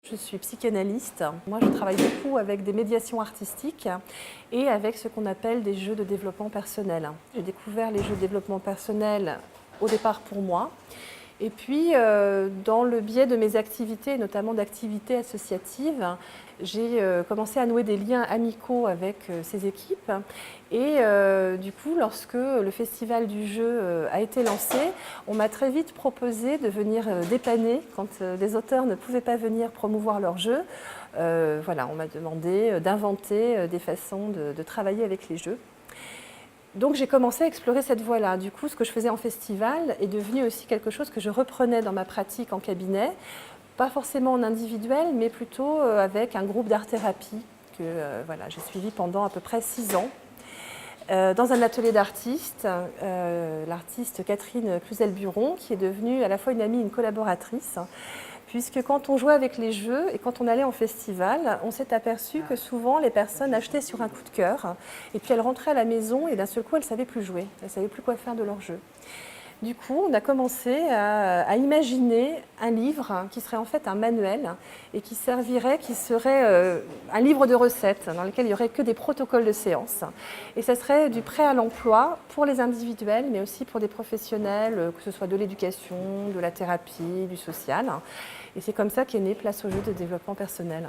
Je suis psychanalyste. Moi, je travaille beaucoup avec des médiations artistiques et avec ce qu'on appelle des jeux de développement personnel. J'ai découvert les jeux de développement personnel au départ pour moi. Et puis, dans le biais de mes activités, notamment d'activités associatives, j'ai commencé à nouer des liens amicaux avec ces équipes. Et du coup, lorsque le Festival du jeu a été lancé, on m'a très vite proposé de venir dépanner quand des auteurs ne pouvaient pas venir promouvoir leur jeu. Voilà, on m'a demandé d'inventer des façons de travailler avec les jeux. Donc j'ai commencé à explorer cette voie-là. Du coup, ce que je faisais en festival est devenu aussi quelque chose que je reprenais dans ma pratique en cabinet, pas forcément en individuel, mais plutôt avec un groupe d'art-thérapie que voilà, j'ai suivi pendant à peu près 6 ans. Dans un atelier d'artistes, l'artiste Catherine Cluzel-Buron, qui est devenue à la fois une amie et une collaboratrice, puisque quand on jouait avec les jeux et quand on allait en festival, on s'est aperçu que souvent les personnes achetaient sur un coup de cœur et puis elles rentraient à la maison et d'un seul coup elles ne savaient plus jouer, elles ne savaient plus quoi faire de leur jeu. Du coup, on a commencé à imaginer un livre qui serait en fait un manuel et qui serait un livre de recettes dans lequel il n'y aurait que des protocoles de séance. Et ça serait du prêt à l'emploi pour les individuels, mais aussi pour des professionnels, que ce soit de l'éducation, de la thérapie, du social. Et c'est comme ça qu'est né Place au jeu de développement personnel.